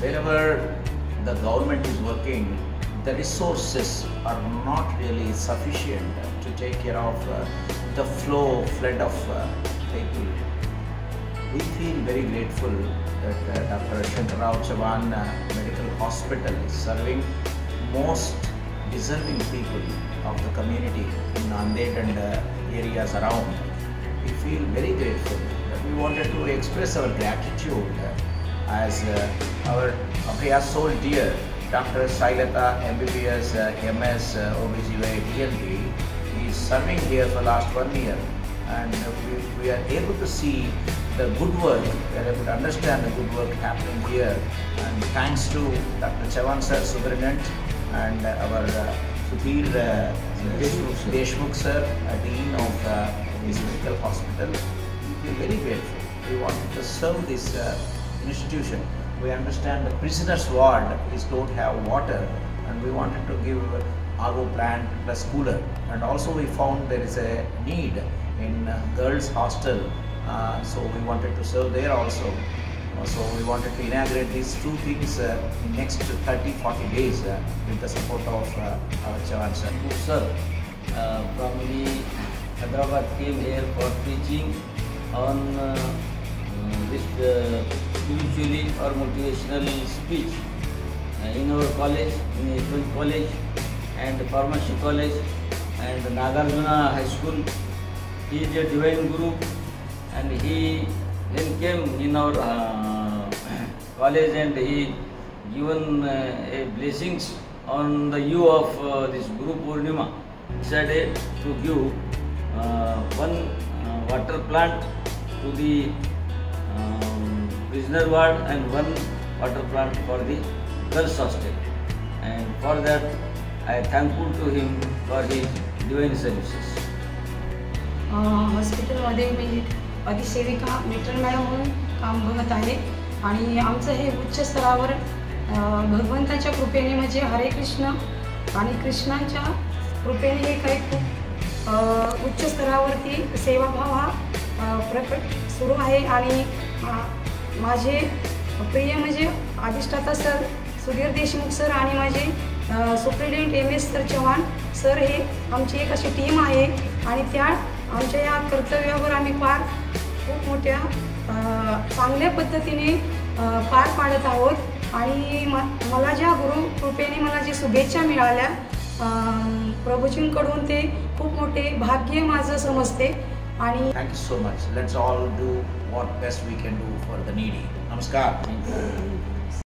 Wherever the government is working, the resources are not really sufficient to take care of the flood of people. We feel very grateful that Dr. Shankar Rao Chavan Medical Hospital is serving most deserving people of the community in Nanded and areas around. We feel very grateful that we wanted to express our gratitude as our soul dear Dr. Sailata MBBS MS OBGY DLB is serving here for last 1 year, and we are able to see the good work, we are able to understand the good work happening here, and thanks to Dr. Chavan sir, Superintendent, and our Sudhir Deshmukh sir, Dean of this medical hospital. We are very grateful. We wanted to serve this institution. We understand the prisoners' ward don't have water, and we wanted to give RO plant plus cooler. And also we found there is a need in girls' hostel, so we wanted to serve there also. So we wanted to inaugurate these two things in next 30-40 days with the support of our Chavan sir. Sir, from the Hyderabad came here for preaching on this spiritually or motivational speech in our college, in H1 college and Pharmacy college and Nagarjuna High School. He is a divine guru, and he then came in our college, and he given a blessings on the eve of this Guru Purnima. Decided to give one water plant to the prisoner ward and one water plant for the girls hostel, and for that I am thankful to him for his divine services. हॉस्पिटलमध्ये मी अधिसेविका matron madam म्हणून काम बघत आहे, आणि आमचं हे उच्च स्तरावर भगवंताच्या कृपेने म्हणजे हरे कृष्ण आणि कृष्णाच्या कृपेने हे काही खूप उच्च स्तरावरती सेवाभाव हा प्रकट सुरू आहे. आणि माझे प्रिय म्हणजे अधिष्ठाता सर सुधीर देशमुख सर आणि माझे superintendent MS sir Chavan sir, हे आमची एक अशी टीम आहे, आणि त्या आमच्या या कर्तव्यावर आम्ही पार खूप मोठ्या चांगल्या पद्धतीने पार पाडत आहोत. आणि मला ज्या गुरु कृपेने मला जी शुभेच्छा मिळाल्या प्रभूजींकडून, ते खूप मोठे भाग्य माझं समजते. आणि thank you so much. Let's all do what best we can do for the needy. Namaskar.